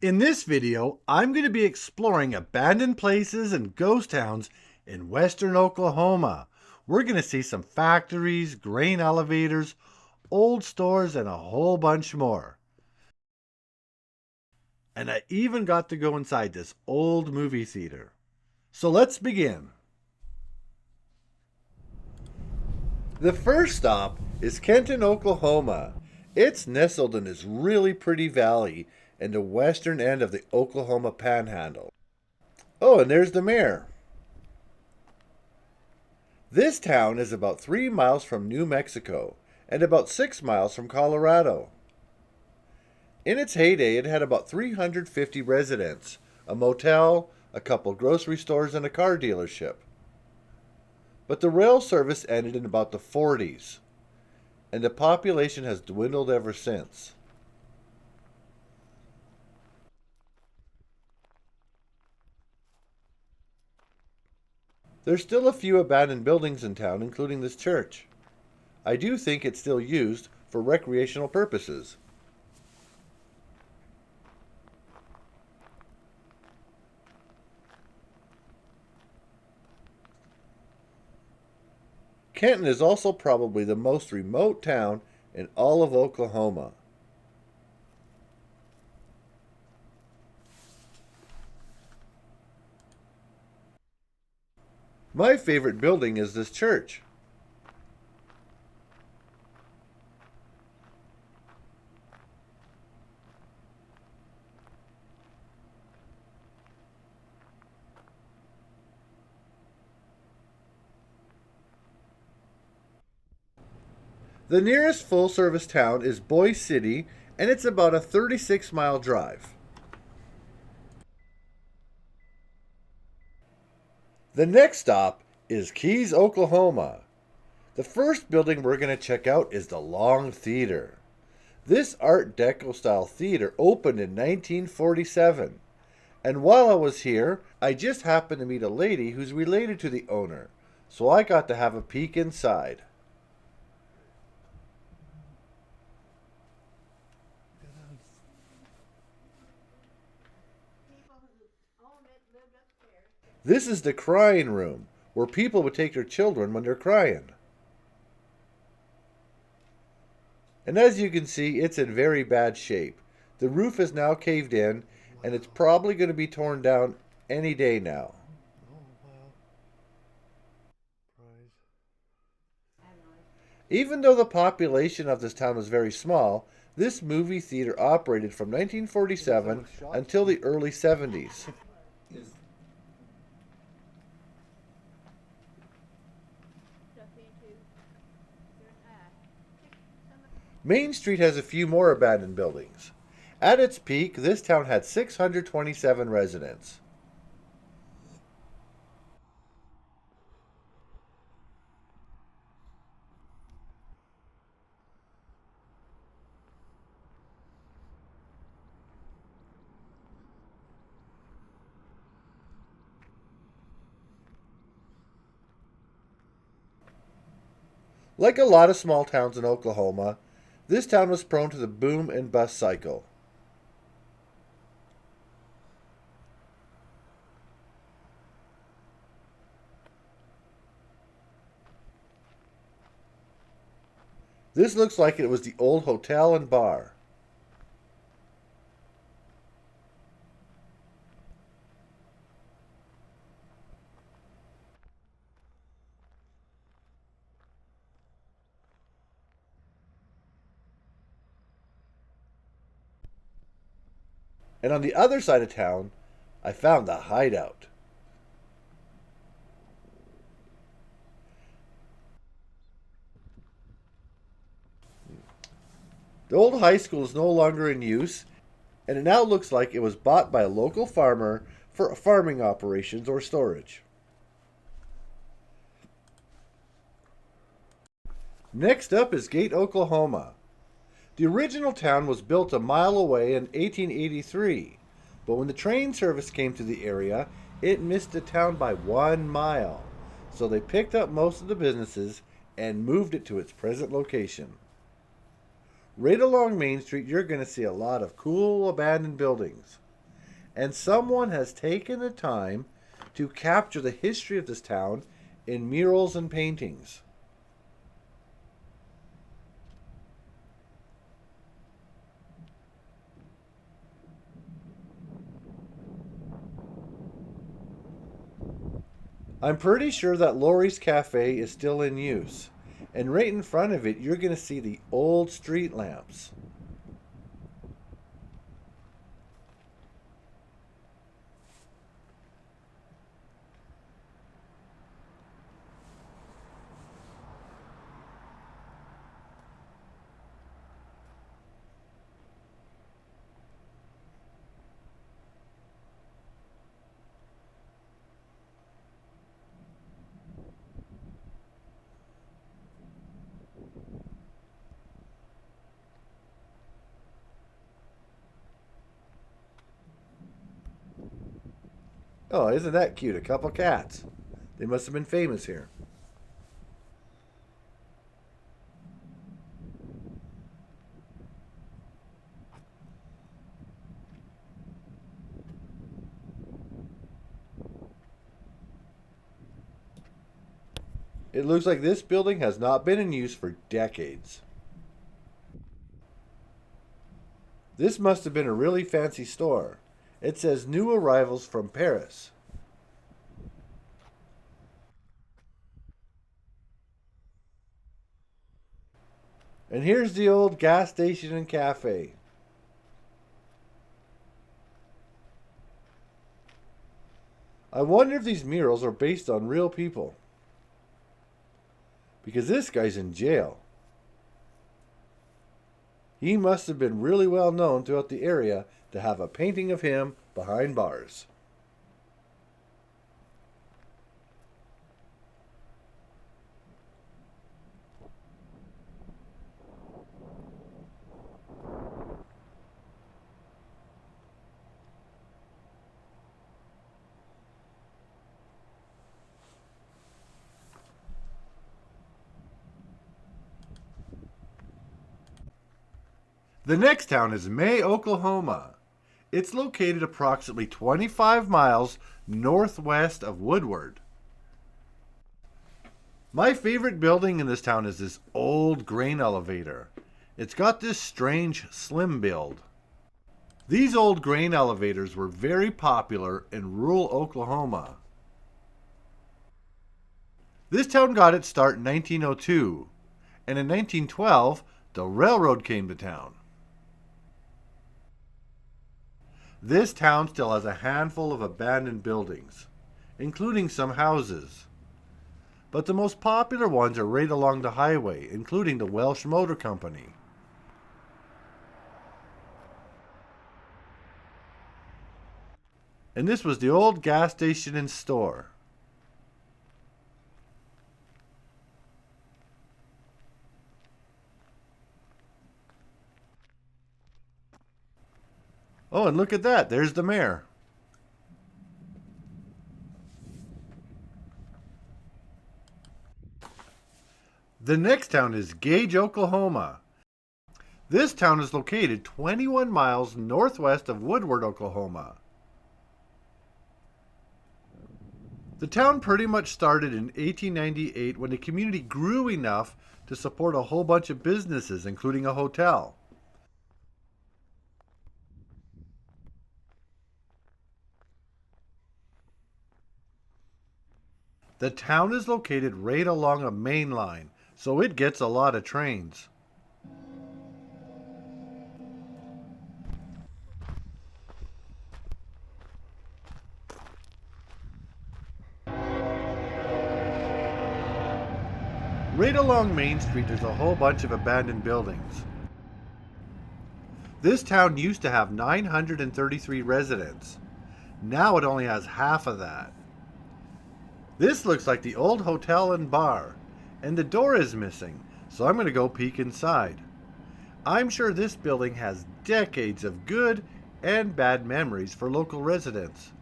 In this video, I'm going to be exploring abandoned places and ghost towns in western Oklahoma. We're going to see some factories, grain elevators, old stores, and a whole bunch more. And I even got to go inside this old movie theater. So let's begin. The first stop is Kenton, Oklahoma. It's nestled in this really pretty valley in the western end of the Oklahoma Panhandle. Oh, and there's the mayor. This town is about 3 miles from New Mexico and about 6 miles from Colorado. In its heyday, it had about 350 residents, a motel, a couple grocery stores, and a car dealership. But the rail service ended in about the 40s, and the population has dwindled ever since. There's still a few abandoned buildings in town, including this church. I do think it's still used for recreational purposes. Kenton is also probably the most remote town in all of Oklahoma. My favorite building is this church. The nearest full-service town is Boise City, and it's about a 36-mile drive. The next stop is Gage Oklahoma. The first building we're going to check out is the Long Theater. This Art Deco style theater opened in 1947. And while I was here, I just happened to meet a lady who's related to the owner, so I got to have a peek inside. This is the crying room, where people would take their children when they're crying. And as you can see, it's in very bad shape. The roof is now caved in, and it's probably going to be torn down any day now. Even though the population of this town was very small, this movie theater operated from 1947 until the early 70s. Main Street has a few more abandoned buildings. At its peak, this town had 627 residents. Like a lot of small towns in Oklahoma, this town was prone to the boom and bust cycle. This looks like it was the old hotel and bar. And on the other side of town, I found the hideout. The old high school is no longer in use, and it now looks like it was bought by a local farmer for farming operations or storage. Next up is Gage Oklahoma. The original town was built a mile away in 1883, but when the train service came to the area, it missed the town by 1 mile. So they picked up most of the businesses and moved it to its present location. Right along Main Street, you're going to see a lot of cool abandoned buildings. and someone has taken the time to capture the history of this town in murals and paintings. I'm pretty sure that Lori's Cafe is still in use, and right in front of it you're going to see the old street lamps. Oh, isn't that cute? A couple cats. They must have been famous here. It looks like this building has not been in use for decades. This must have been a really fancy store. It says new arrivals from Paris. And here's the old gas station and cafe. I wonder if these murals are based on real people. Because this guy's in jail. He must have been really well known throughout the area to have a painting of him behind bars. The next town is May, Oklahoma. It's located approximately 25 miles northwest of Woodward. My favorite building in this town is this old grain elevator. It's got this strange slim build. These old grain elevators were very popular in rural Oklahoma. This town got its start in 1902, and in 1912, the railroad came to town. This town still has a handful of abandoned buildings, including some houses. But the most popular ones are right along the highway, including the Welsh Motor Company. And this was the old gas station and store. Oh, and look at that. There's the mayor. The next town is Gage, Oklahoma. This town is located 21 miles northwest of Woodward, Oklahoma. The town pretty much started in 1898 when the community grew enough to support a whole bunch of businesses, including a hotel. The town is located right along a main line, so it gets a lot of trains. Right along Main Street, there's a whole bunch of abandoned buildings. This town used to have 933 residents. Now it only has half of that. This looks like the old hotel and bar, and the door is missing, so I'm going to go peek inside. I'm sure this building has decades of good and bad memories for local residents.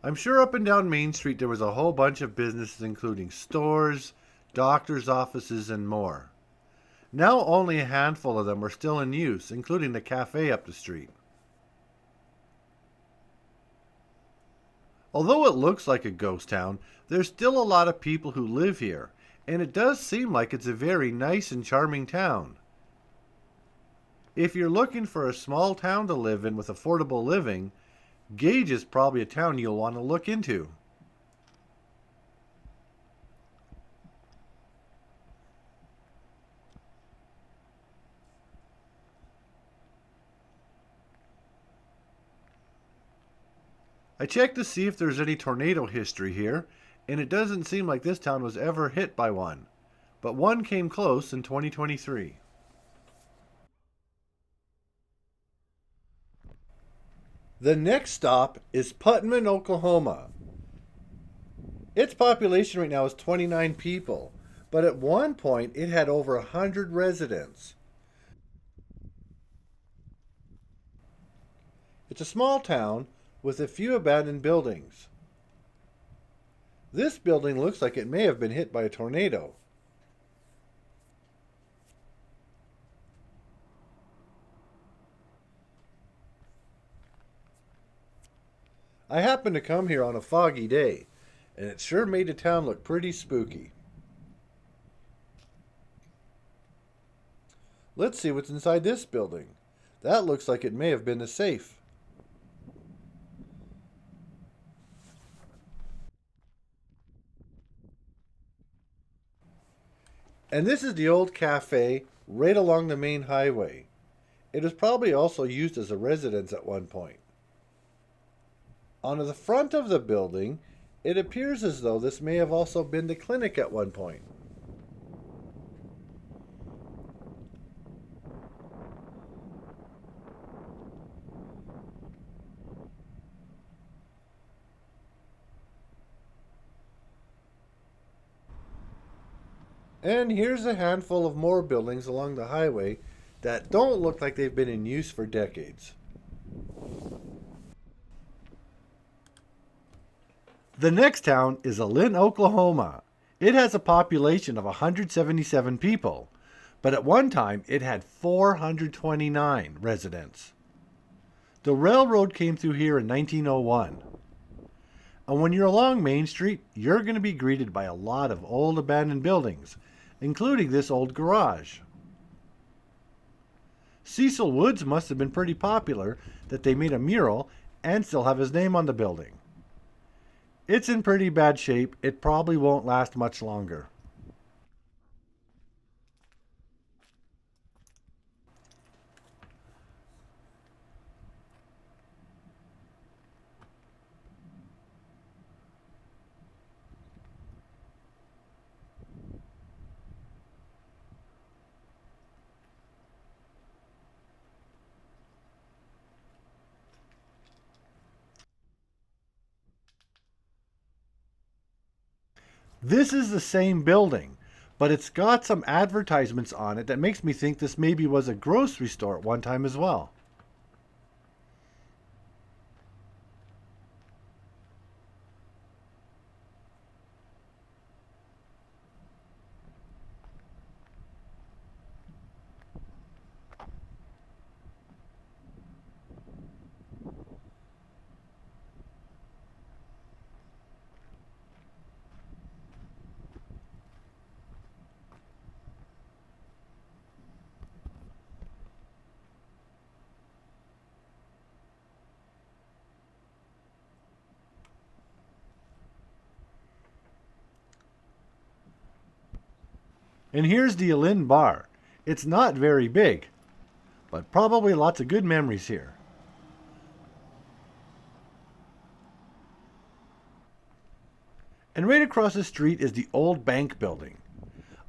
I'm sure up and down Main Street there was a whole bunch of businesses, including stores, doctors' offices, and more. Now only a handful of them are still in use, including the cafe up the street. Although it looks like a ghost town, there's still a lot of people who live here, and it does seem like it's a very nice and charming town. If you're looking for a small town to live in with affordable living, Gage is probably a town you'll want to look into. I checked to see if there's any tornado history here, and it doesn't seem like this town was ever hit by one, but one came close in 2023. The next stop is Putman, Oklahoma. Its population right now is 29 people, but at one point it had over 100 residents. It's a small town with a few abandoned buildings. This building looks like it may have been hit by a tornado. I happened to come here on a foggy day, and it sure made the town look pretty spooky. Let's see what's inside this building. That looks like it may have been a safe. And this is the old cafe right along the main highway. It was probably also used as a residence at one point. On the front of the building, it appears as though this may have also been the clinic at one point. And here's a handful of more buildings along the highway that don't look like they've been in use for decades. The next town is Alin, Oklahoma. It has a population of 177 people, but at one time it had 429 residents. The railroad came through here in 1901. And when you're along Main Street, you're going to be greeted by a lot of old abandoned buildings, including this old garage. Cecil Woods must have been pretty popular that they made a mural and still have his name on the building. It's in pretty bad shape. It probably won't last much longer. This is the same building, but it's got some advertisements on it that makes me think this maybe was a grocery store at one time as well. And here's the Alin Bar. It's not very big, but probably lots of good memories here. And right across the street is the old bank building.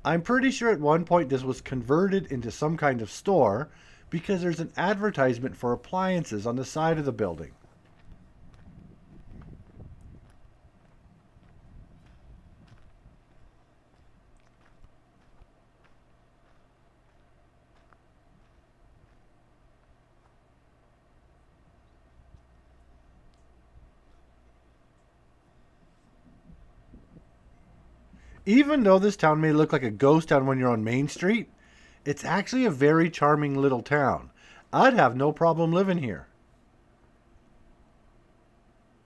I'm pretty sure at one point this was converted into some kind of store because there's an advertisement for appliances on the side of the building. Even though this town may look like a ghost town when you're on Main Street, it's actually a very charming little town. I'd have no problem living here.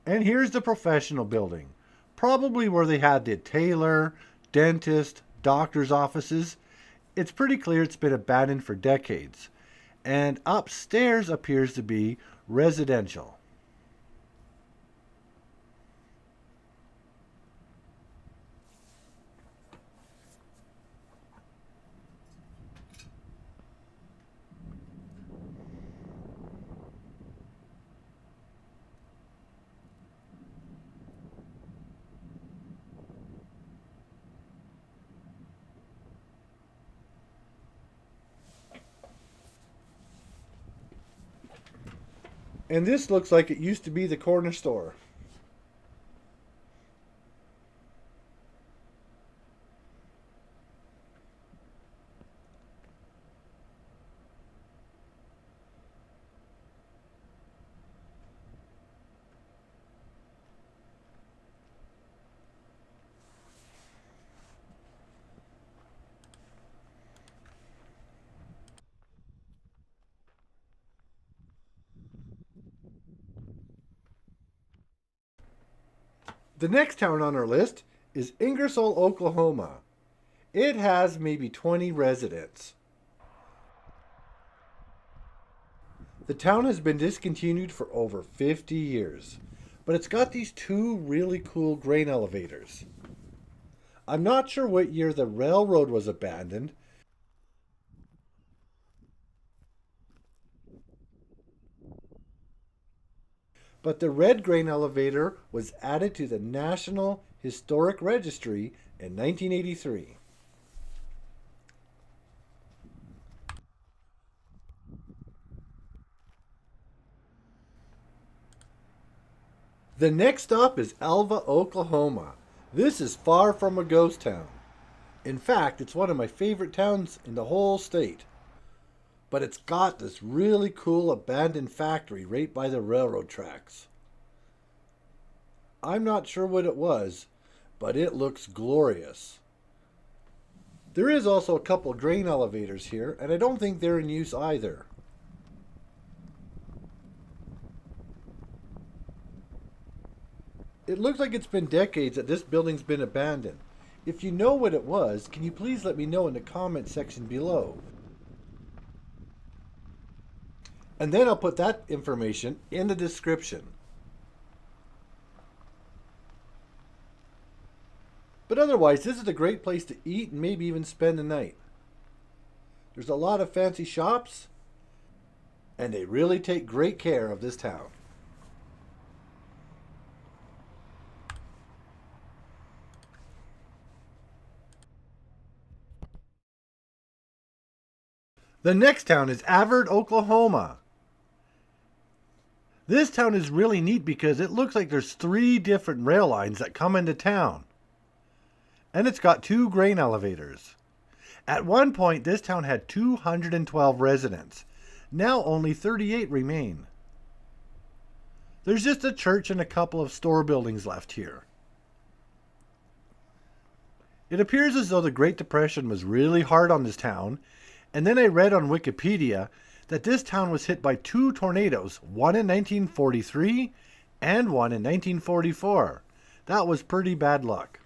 And here's the professional building, probably where they had the tailor, dentist, doctor's offices. It's pretty clear it's been abandoned for decades. And upstairs appears to be residential. And this looks like it used to be the corner store. The next town on our list is Ingersol, Oklahoma. It has maybe 20 residents. The town has been discontinued for over 50 years, but it's got these two really cool grain elevators. I'm not sure what year the railroad was abandoned, but the red grain elevator was added to the National Historic Registry in 1983. The next stop is Alva, Oklahoma. This is far from a ghost town. In fact, it's one of my favorite towns in the whole state. But it's got this really cool abandoned factory right by the railroad tracks. I'm not sure what it was, but it looks glorious. There is also a couple grain elevators here, and I don't think they're in use either. It looks like it's been decades that this building's been abandoned. If you know what it was, can you please let me know in the comment section below? And then I'll put that information in the description. But otherwise, this is a great place to eat and maybe even spend the night. There's a lot of fancy shops, and they really take great care of this town. The next town is Aver, Oklahoma. This town is really neat because it looks like there's 3 different rail lines that come into town. And it's got 2 grain elevators. At one point, this town had 212 residents. Now only 38 remain. There's just a church and a couple of store buildings left here. It appears as though the Great Depression was really hard on this town, and then I read on Wikipedia that this town was hit by 2 tornadoes, one in 1943 and one in 1944. That was pretty bad luck.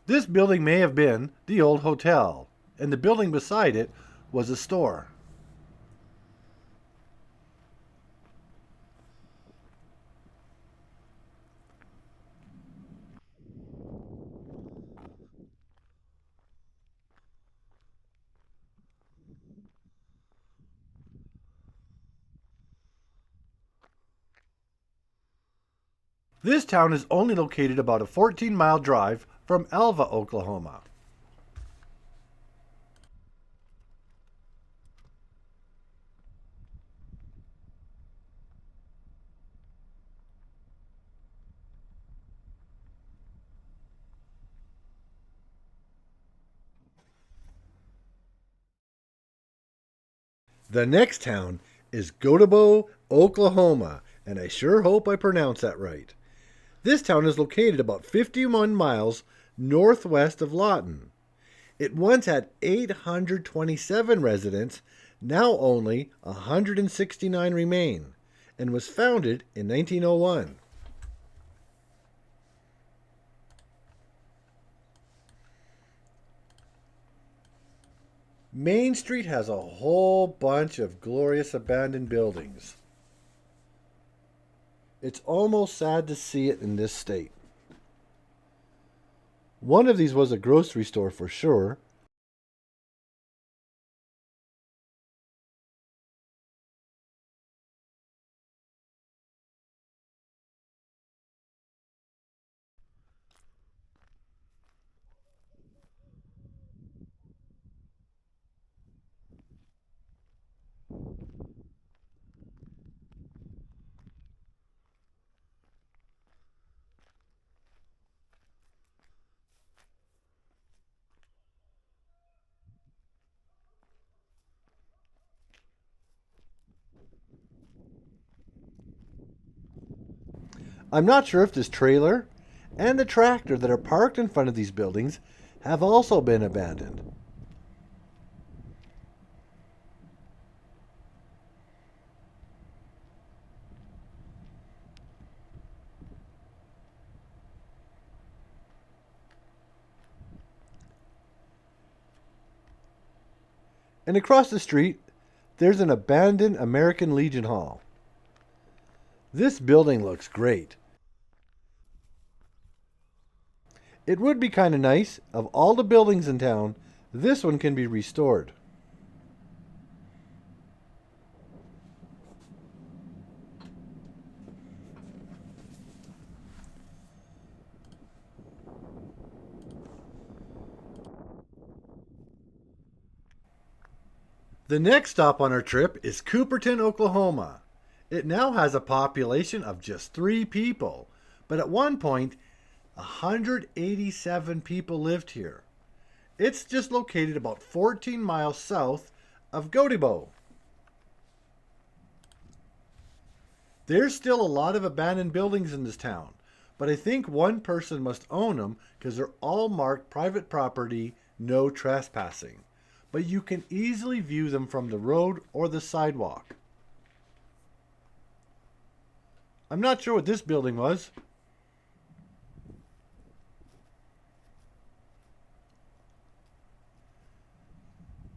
This building may have been the old hotel, and the building beside it was a store. This town is only located about a 14-mile drive from Alva, Oklahoma. The next town is Goo Oklahoma, and I sure hope I pronounced that right. This town is located about 51 miles northwest of Lawton. It once had 827 residents, now only 169 remain, and was founded in 1901. Main Street has a whole bunch of glorious abandoned buildings. It's almost sad to see it in this state. One of these was a grocery store for sure. I'm not sure if this trailer and the tractor that are parked in front of these buildings have also been abandoned. And across the street, there's an abandoned American Legion Hall. This building looks great. It would be kind of nice, of all the buildings in town, this one can be restored. The next stop on our trip is Cooperton, Oklahoma. It now has a population of just 3 people, but at one point, 187 people lived here. It's just located about 14 miles south of Godibo. There's still a lot of abandoned buildings in this town, but I think one person must own them because they're all marked private property, no trespassing. But you can easily view them from the road or the sidewalk. I'm not sure what this building was.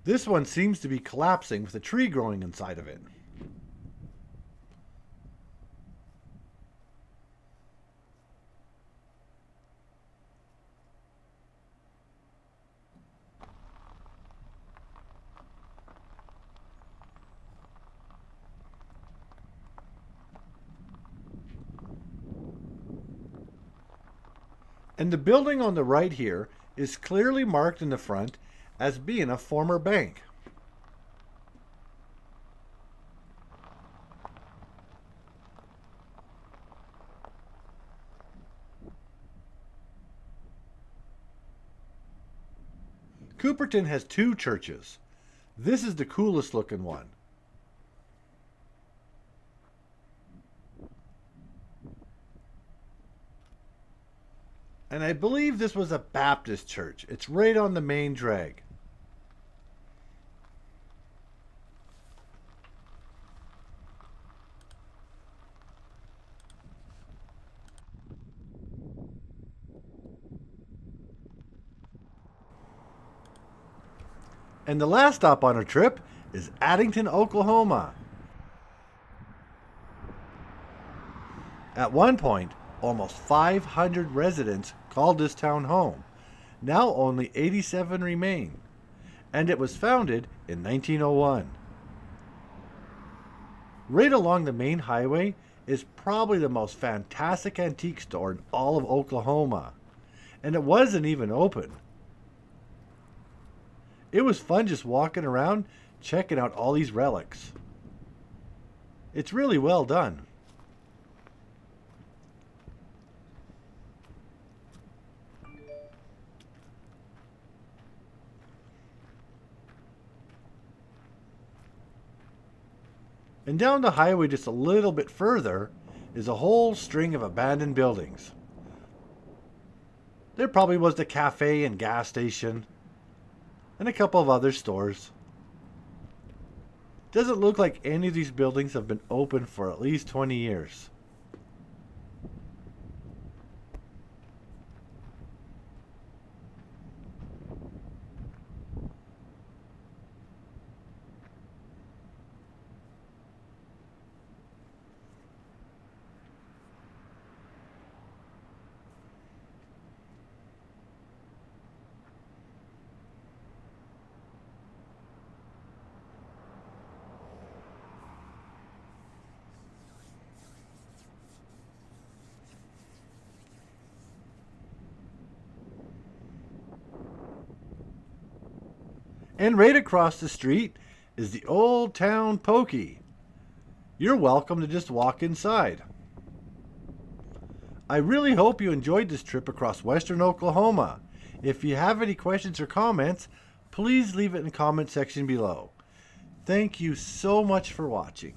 This one seems to be collapsing with a tree growing inside of it. And the building on the right here is clearly marked in the front as being a former bank. Cooperton has 2 churches. This is the coolest looking one. And I believe this was a Baptist church. It's right on the main drag. And the last stop on our trip is Addington, Oklahoma. At one point, almost 500 residents called this town home. Now only 87 remain, and it was founded in 1901. Right along the main highway is probably the most fantastic antique store in all of Oklahoma, and it wasn't even open. It was fun just walking around checking out all these relics. It's really well done. And down the highway just a little bit further is a whole string of abandoned buildings. There probably was the cafe and gas station and a couple of other stores. Doesn't look like any of these buildings have been open for at least 20 years. And right across the street is the Old Town Pokey. You're welcome to just walk inside. I really hope you enjoyed this trip across western Oklahoma. If you have any questions or comments, please leave it in the comment section below. Thank you so much for watching.